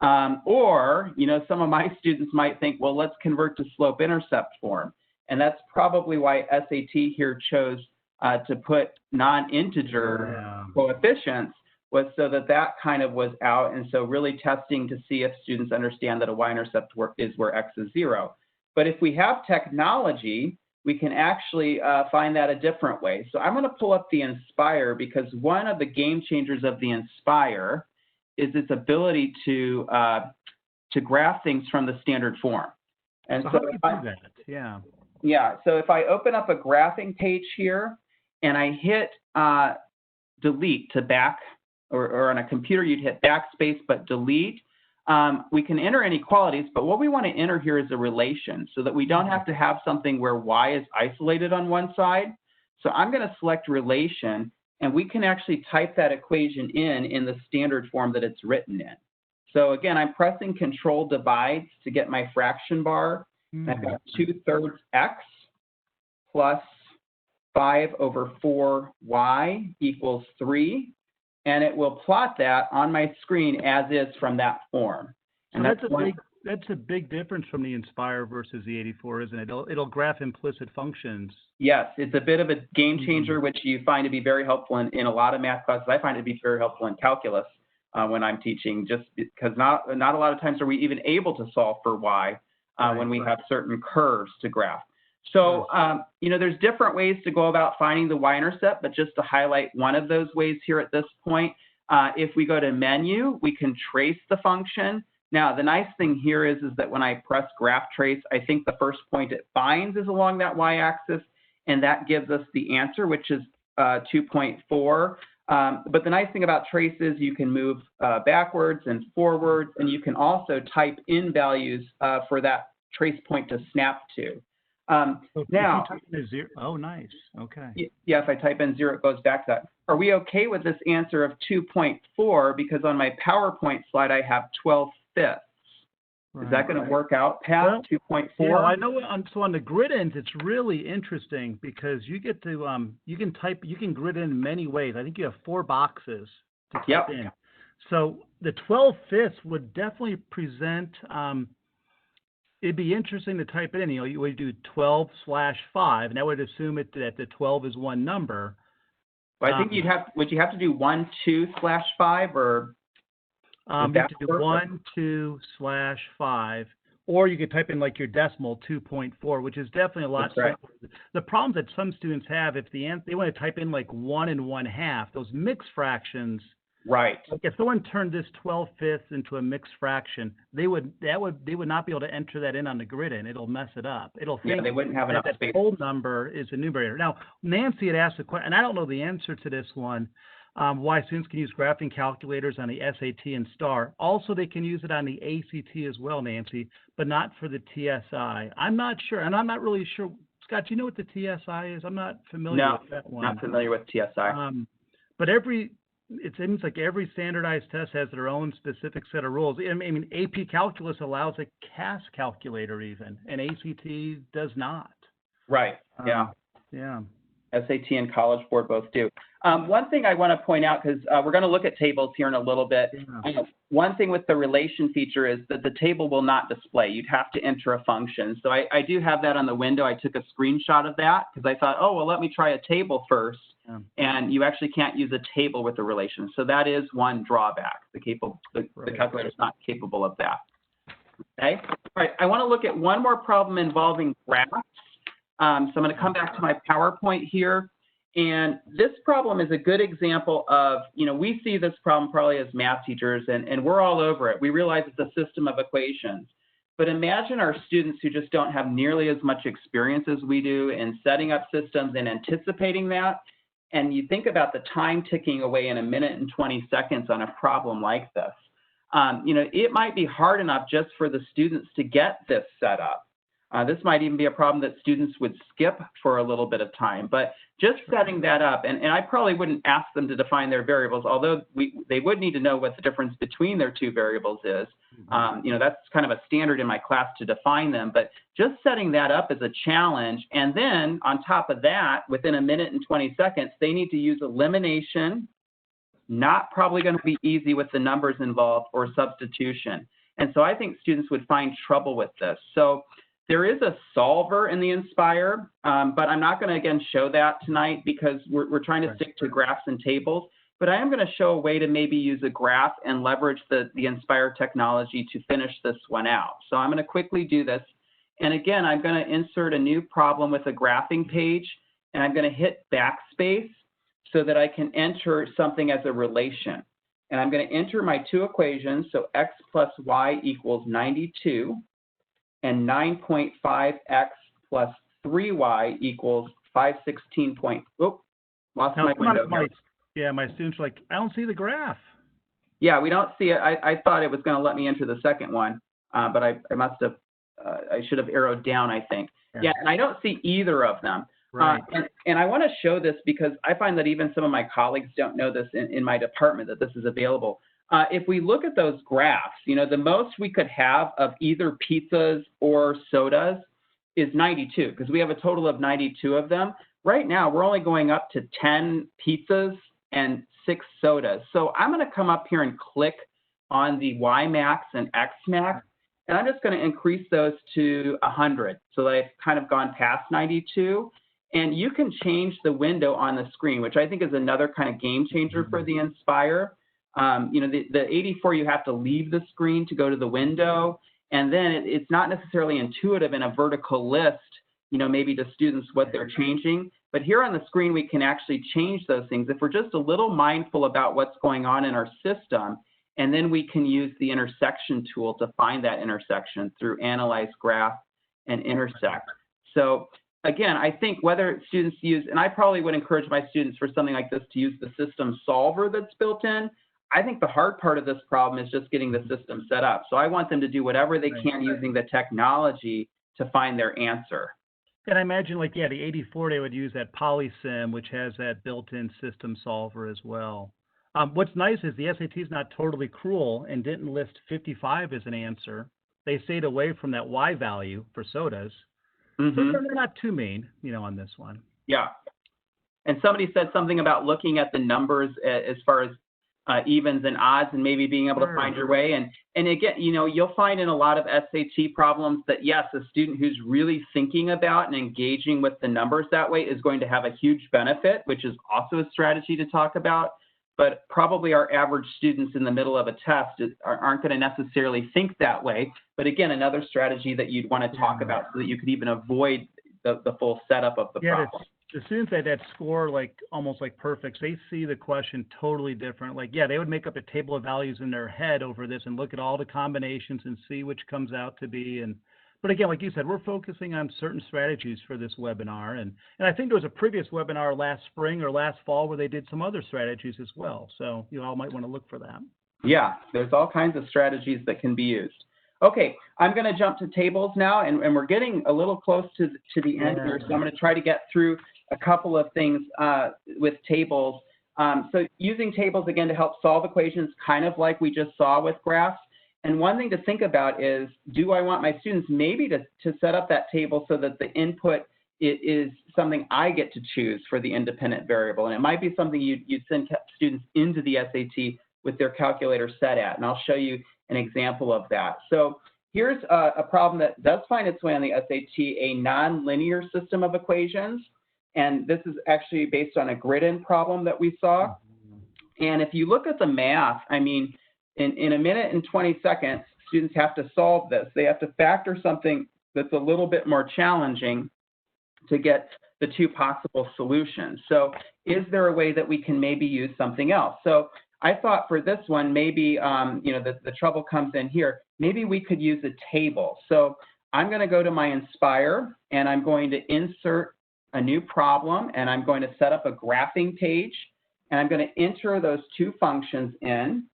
Or, some of my students might think, well, let's convert to slope-intercept form. And that's probably why SAT here chose to put non-integer coefficients, was so that kind of was out. And so really testing to see if students understand that a y-intercept is where x is 0. But if we have technology, we can actually find that a different way. So I'm going to pull up the Inspire, because one of the game changers of the Inspire is its ability to graph things from the standard form. And so how do you do that? Yeah. Yeah. So if I open up a graphing page here and I hit delete to back, or on a computer you'd hit backspace but delete, we can enter inequalities, but what we want to enter here is a relation so that we don't have to have something where y is isolated on one side. So I'm going to select relation, and we can actually type that equation in the standard form that it's written in. So again, I'm pressing Control Divides to get my fraction bar. I've got 2/3 x plus 5/4y equals 3. And it will plot that on my screen as is from that form. And so that's a big difference from the Inspire versus the 84, isn't it? It'll graph implicit functions. Yes, it's a bit of a game changer, which you find to be very helpful in a lot of math classes. I find it to be very helpful in calculus when I'm teaching, just because not a lot of times are we even able to solve for y when we have certain curves to graph. So, there's different ways to go about finding the y-intercept, but just to highlight one of those ways here at this point, if we go to menu, we can trace the function. Now, the nice thing here is that when I press graph trace, I think the first point it finds is along that y-axis, and that gives us the answer, which is 2.4. But the nice thing about trace is you can move backwards and forwards, and you can also type in values for that trace point to snap to. Now, if you type in 0, oh, nice. Okay. Yeah, if I type in 0, it goes back to that. Are we okay with this answer of 2.4? Because on my PowerPoint slide, I have 12/5. Is that going to work out, Pat? Well, 2.4? Yeah, I know. So on the grid ends, it's really interesting because you get to you can grid in many ways. I think you have 4 boxes to type in. So the 12/5 would definitely present. It'd be interesting to type it in. You would do 12/5, and that would assume that the 12 is one number. Well, I think would you have to do 1, 2/5, or? You have to do 1, 2/5, or you could type in like your decimal 2.4, which is definitely a lot simpler. The problem that some students have, if they want to type in like 1 1/2, those mixed fractions. Right. Like if someone turned this 12/5 into a mixed fraction, they would not be able to enter that in on the grid, and it'll mess it up. It'll think they wouldn't have enough that space. The whole number is a numerator. Now, Nancy had asked a question, and I don't know the answer to this one. Why students can use graphing calculators on the SAT and STAR. Also, they can use it on the ACT as well, Nancy, but not for the TSI. I'm not sure, and I'm not really sure. Scott, do you know what the TSI is? I'm not familiar with that one. Not familiar with TSI. But it seems like every standardized test has their own specific set of rules. I mean, AP Calculus allows a CAS calculator even, and ACT does not. Right, yeah. Yeah. SAT and College Board both do. One thing I want to point out, because we're going to look at tables here in a little bit. Yeah. One thing with the relation feature is that the table will not display. You'd have to enter a function. So I do have that on the window. I took a screenshot of that because I thought, oh, well, let me try a table first. Yeah. And you actually can't use a table with the relation. So that is one drawback. The calculator is not capable of that. Okay. All right. I want to look at one more problem involving graphs. So I'm going to come back to my PowerPoint here. And this problem is a good example of, we see this problem probably as math teachers, and we're all over it. We realize it's a system of equations. But imagine our students who just don't have nearly as much experience as we do in setting up systems and anticipating that. And you think about the time ticking away in 1 minute and 20 seconds on a problem like this. It might be hard enough just for the students to get this set up. This might even be a problem that students would skip for a little bit of time, but just setting that up, and I probably wouldn't ask them to define their variables, although they would need to know what the difference between their two variables is. That's kind of a standard in my class to define them, but just setting that up is a challenge. And then on top of that, within a minute and 20 seconds, they need to use elimination, not probably going to be easy with the numbers involved, or substitution. And so I think students would find trouble with this. So there is a solver in the Inspire, but I'm not going to, again, show that tonight because we're trying to stick to graphs and tables. But I am going to show a way to maybe use a graph and leverage the Inspire technology to finish this one out. So I'm going to quickly do this. And again, I'm going to insert a new problem with a graphing page, and I'm going to hit backspace so that I can enter something as a relation. And I'm going to enter my two equations, so x plus y equals 92, and 9.5x plus 3y equals 516. Lost my window. My students are like, I don't see the graph. Yeah, we don't see it. I thought it was going to let me enter the second one, but I must have, I should have arrowed down, I think. Yeah, and I don't see either of them. Right. And I want to show this because I find that even some of my colleagues don't know this in my department, that this is available. If we look at those graphs, the most we could have of either pizzas or sodas is 92, because we have a total of 92 of them. Right now, we're only going up to 10 pizzas and 6 sodas. So I'm going to come up here and click on the Y max and X max, and I'm just going to increase those to 100. So that I've kind of gone past 92. And you can change the window on the screen, which I think is another kind of game changer for the Inspire. The 84, you have to leave the screen to go to the window. And then it's not necessarily intuitive in a vertical list, maybe to students what they're changing. But here on the screen, we can actually change those things if we're just a little mindful about what's going on in our system. And then we can use the intersection tool to find that intersection through Analyze Graph and Intersect. So again, I think whether students use, and I probably would encourage my students for something like this to use the system solver that's built in. I think the hard part of this problem is just getting the system set up. So I want them to do whatever they can using the technology to find their answer. And I imagine, the 84, they would use that PolySim, which has that built-in system solver as well. What's nice is the SAT is not totally cruel and didn't list 55 as an answer. They stayed away from that Y value for sodas. So they're not too mean, on this one. Yeah. And somebody said something about looking at the numbers as far as evens and odds and maybe being able to find your way. And again, you'll find in a lot of SAT problems that, yes, a student who's really thinking about and engaging with the numbers that way is going to have a huge benefit, which is also a strategy to talk about. But probably our average students in the middle of a test aren't going to necessarily think that way. But again, another strategy that you'd want to talk about so that you could even avoid the full setup of the problem. The students that score almost like perfects, they see the question totally different. They would make up a table of values in their head over this and look at all the combinations and see which comes out to be. But again, like you said, we're focusing on certain strategies for this webinar. And I think there was a previous webinar last spring or last fall where they did some other strategies as well. So you all might want to look for that. Yeah, there's all kinds of strategies that can be used. Okay, I'm going to jump to tables now, and we're getting a little close to the end here. So I'm going to try to get through a couple of things with tables. So using tables, again, to help solve equations, kind of like we just saw with graphs. And one thing to think about is, do I want my students maybe to set up that table so that the input is something I get to choose for the independent variable? And it might be something you'd send students into the SAT with their calculator set at. And I'll show you an example of that. So here's a problem that does find its way on the SAT, a nonlinear system of equations. And this is actually based on a grid-in problem that we saw. And if you look at the math, I mean, in a minute and 20 seconds, students have to solve this. They have to factor something that's a little bit more challenging to get the two possible solutions. So is there a way that we can maybe use something else? So I thought for this one, maybe, the trouble comes in here. Maybe we could use a table. So I'm going to go to my Inspire, and I'm going to insert a new problem, and I'm going to set up a graphing page, and I'm going to enter those two functions in.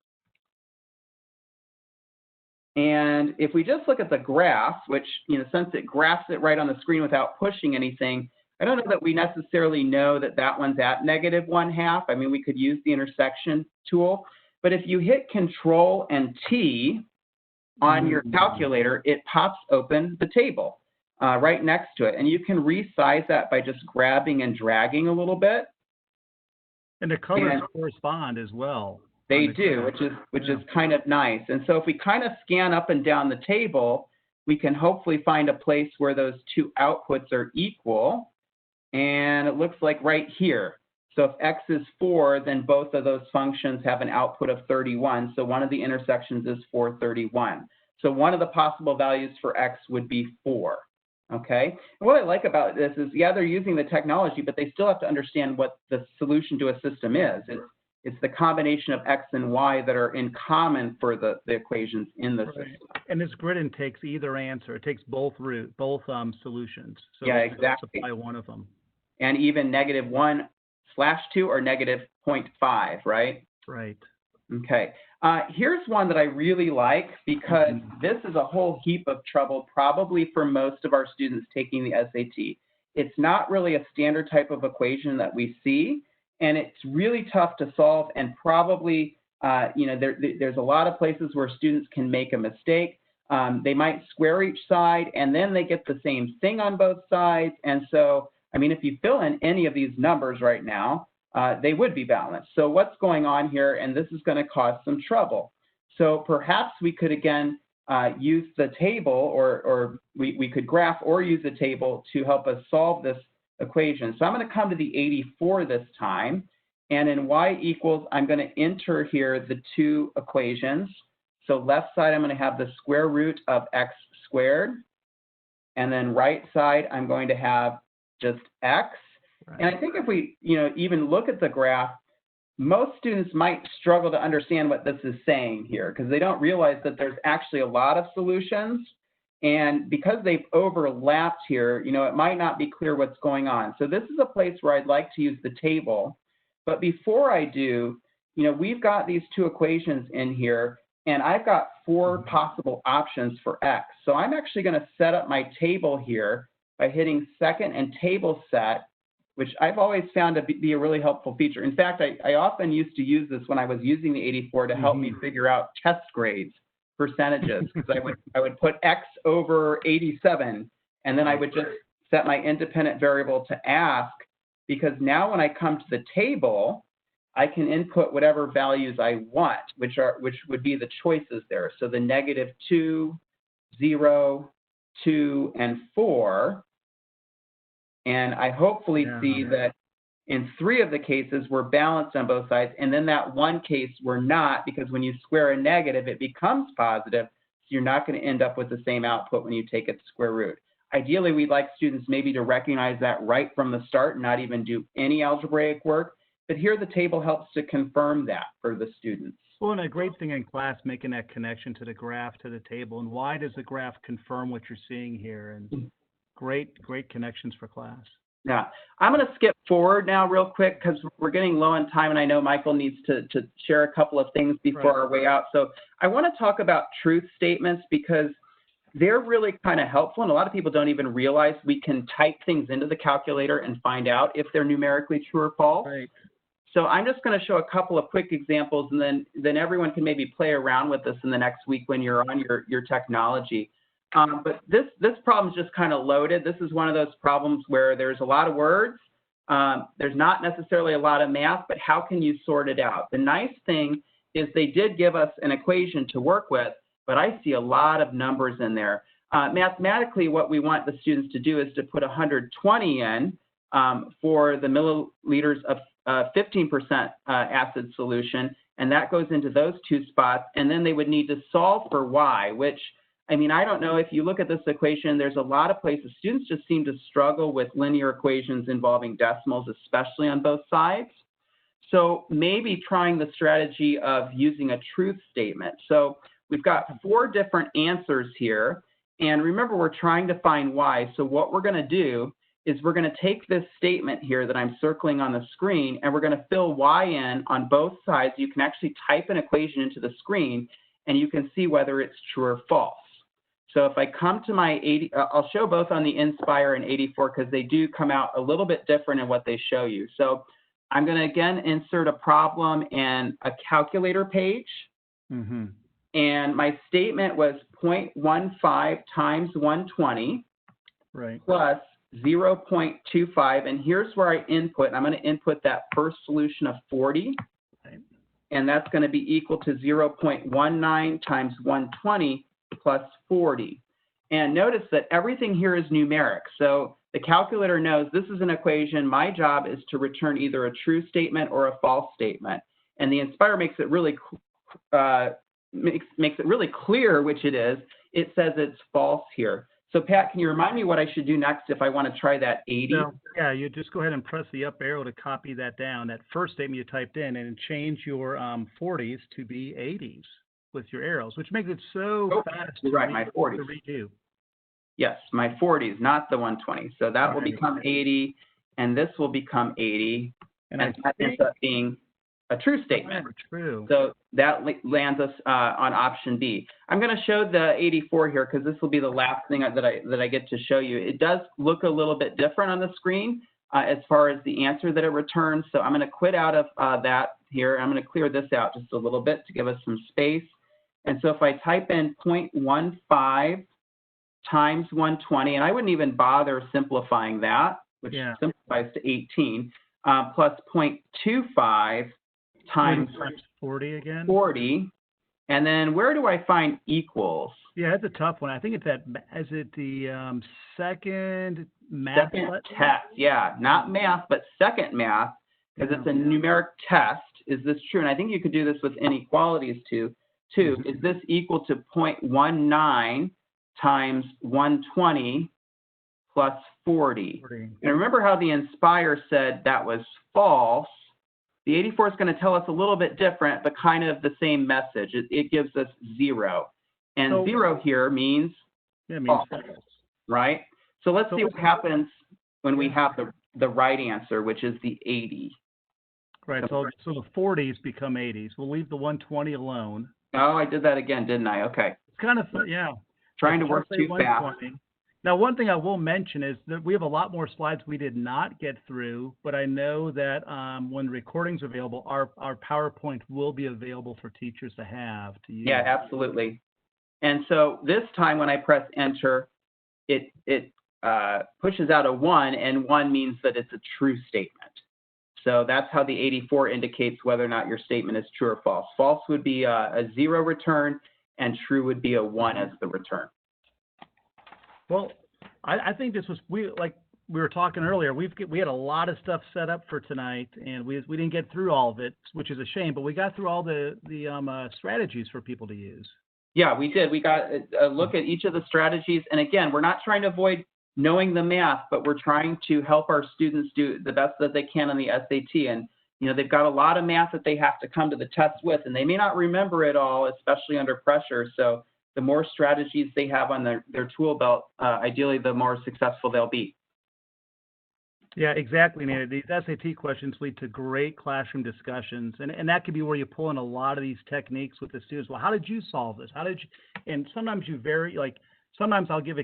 And if we just look at the graph, which, since it graphs it right on the screen without pushing anything, I don't know that we necessarily know that that one's at -1/2. I mean, we could use the intersection tool, but if you hit Control and T on your calculator, it pops open the table right next to it. And you can resize that by just grabbing and dragging a little bit. And the colors correspond as well. They do, which is kind of nice. And so if we kind of scan up and down the table, we can hopefully find a place where those two outputs are equal. And it looks like right here. So if x is 4, then both of those functions have an output of 31. So one of the intersections is 431. So one of the possible values for x would be 4. Okay. And what I like about this is, yeah, they're using the technology, but they still have to understand what the solution to a system is. It's the combination of x and y that are in common for the equations in the system. And this grid takes either answer. It takes both solutions. So yeah, exactly. Supply one of them. And even -1/2 or -0.5, right? Right. Okay. Here's one that I really like, because this is a whole heap of trouble probably for most of our students taking the SAT. It's not really a standard type of equation that we see, and it's really tough to solve, and probably, there's a lot of places where students can make a mistake. They might square each side, and then they get the same thing on both sides. And so, I mean, if you fill in any of these numbers right now, they would be balanced. So what's going on here? And this is going to cause some trouble. So perhaps we could, again, use the table, or we could graph or use a table to help us solve this equation. So I'm going to come to the 84 this time, and in y equals, I'm going to enter here the two equations. So left side, I'm going to have the square root of x squared, and then right side, I'm going to have just x. Right. And I think if we, even look at the graph, most students might struggle to understand what this is saying here, because they don't realize that there's actually a lot of solutions. And because they've overlapped here, it might not be clear what's going on. So this is a place where I'd like to use the table. But before I do, we've got these two equations in here, and I've got 4 possible options for x. So I'm actually going to set up my table here by hitting second and table set, which I've always found to be a really helpful feature. In fact, I often used to use this when I was using the 84 to help me figure out test grades, percentages, because I would put x over 87, and then I would just set my independent variable to ask, because now when I come to the table, I can input whatever values I want, which would be the choices there. So the -2, 0, 2, and 4. And I hopefully see that in 3 of the cases, we're balanced on both sides. And then that one case, we're not, because when you square a negative, it becomes positive. So you're not going to end up with the same output when you take its square root. Ideally, we'd like students maybe to recognize that right from the start and not even do any algebraic work. But here the table helps to confirm that for the students. Well, and a great thing in class, making that connection to the graph, to the table. And why does the graph confirm what you're seeing here? And great connections for class. Yeah, I'm going to skip forward now real quick because we're getting low on time, and I know Michael needs to share a couple of things before our way out. So I want to talk about truth statements, because they're really kind of helpful, and a lot of people don't even realize we can type things into the calculator and find out if they're numerically true or false. Right. So I'm just going to show a couple of quick examples, and then everyone can maybe play around with this in the next week when you're on your technology. But this problem is just kind of loaded. This is one of those problems where there's a lot of words. There's not necessarily a lot of math, but how can you sort it out? The nice thing is they did give us an equation to work with, but I see a lot of numbers in there. Mathematically, what we want the students to do is to put 120 in for the milliliters of 15% acid solution, and that goes into those 2 spots. And then they would need to solve for y, which, I mean, I don't know, if you look at this equation, there's a lot of places students just seem to struggle with linear equations involving decimals, especially on both sides. So maybe trying the strategy of using a truth statement. So we've got 4 different answers here. And remember, we're trying to find y. So what we're going to do is we're going to take this statement here that I'm circling on the screen, and we're going to fill y in on both sides. You can actually type an equation into the screen. and you can see whether it's true or false. So if I come to my 80, I'll show both on the Inspire and 84 because they do come out a little bit different in what they show you. So I'm going to again insert a problem and a calculator page. Mm-hmm. And my statement was 0.15 times 120 Right. plus 0.25. And here's where I input. I'm going to input that first solution of 40. Right. And that's going to be equal to 0.19 times 120 plus 40. And notice that everything here is numeric. So the calculator knows this is an equation. My job is to return either a true statement or a false statement. And the Inspire makes it really makes it really clear which it is. It says it's false here. So Pat, can you remind me what I should do next if I want to try that 80? So, yeah, you just go ahead and press the up arrow to copy that down, that first statement you typed in, and change your 40s to be 80s with your arrows, which makes it so fast you're right, my 40s. to redo. Yes, my 40s, not the 120. So that will Right. become 80, and this will become 80, And and that ends up being a true statement. True. So that lands us on option B. I'm going to show the 84 here because this will be the last thing that I get to show you. It does look a little bit different on the screen as far as the answer that it returns. So I'm going to quit out of that here. I'm going to clear this out just a little bit to give us some space. And so if I type in 0.15 times 120, and I wouldn't even bother simplifying that, which simplifies to 18, plus 0.25 times 40 again. 40, and then where do I find equals? Yeah, it's a tough one. I think it's is it the second math? Second test, yeah, not math, but second math, because it's a numeric test. Is this true? And I think you could do this with inequalities too. Is this equal to 0.19 times 120 plus 40? And remember how the Inspire said that was false. The 84 is going to tell us a little bit different, but kind of the same message. It gives us 0. And 0 here means false, right? So let's see what happens when we have the right answer, which is the 80. Right, so the 40s become 80s. We'll leave the 120 alone. Oh, I did that again, didn't I? Okay. It's kind of, yeah. Trying to work too fast. Now, one thing I will mention is that we have a lot more slides we did not get through, but I know that when the recording's available, our PowerPoint will be available for teachers to have to use. Yeah, absolutely. And so this time when I press enter, it pushes out a 1, and 1 means that it's a true statement. So that's how the 84 indicates whether or not your statement is true or false. False would be a 0 return, and true would be a 1 as the return. Well, I think this was, we were talking earlier, we had a lot of stuff set up for tonight, and we didn't get through all of it, which is a shame, but we got through all the strategies for people to use. Yeah, we did. We got a look at each of the strategies. And again, we're not trying to avoid knowing the math, but we're trying to help our students do the best that they can on the SAT. And, they've got a lot of math that they have to come to the test with, and they may not remember it all, especially under pressure. So the more strategies they have on their tool belt, ideally, the more successful they'll be. Yeah, exactly, Nana. These SAT questions lead to great classroom discussions, and that could be where you pull in a lot of these techniques with the students. Well, how did you solve this? And sometimes sometimes I'll give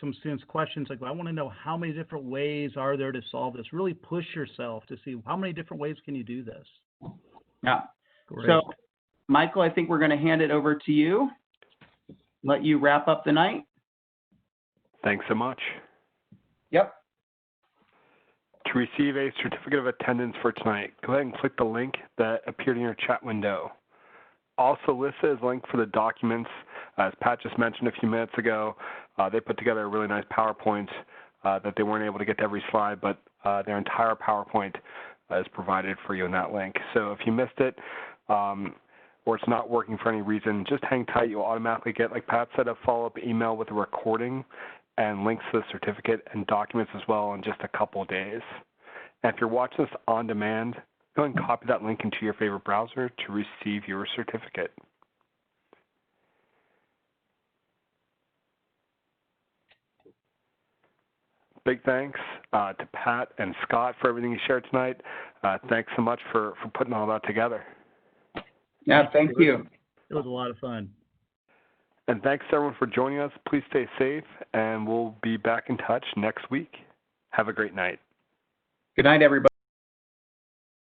some students questions like, well, I want to know how many different ways are there to solve this. Really push yourself to see how many different ways can you do this. Yeah. Great. So, Michael, I think we're going to hand it over to you. Let you wrap up the night. Thanks so much. Yep. To receive a certificate of attendance for tonight, go ahead and click the link that appeared in your chat window. Also listed is a link for the documents. As Pat just mentioned a few minutes ago, they put together a really nice PowerPoint that they weren't able to get to every slide, but their entire PowerPoint is provided for you in that link. So if you missed it or it's not working for any reason, just hang tight. You'll automatically get, like Pat said, a follow-up email with a recording and links to the certificate and documents as well in just a couple of days. And if you're watching this on demand, go ahead and copy that link into your favorite browser to receive your certificate. Big thanks to Pat and Scott for everything you shared tonight. Thanks so much for putting all that together. Yeah, thank you. It It was a lot of fun. And thanks everyone for joining us. Please stay safe, and we'll be back in touch next week. Have a great night. Good night, everybody.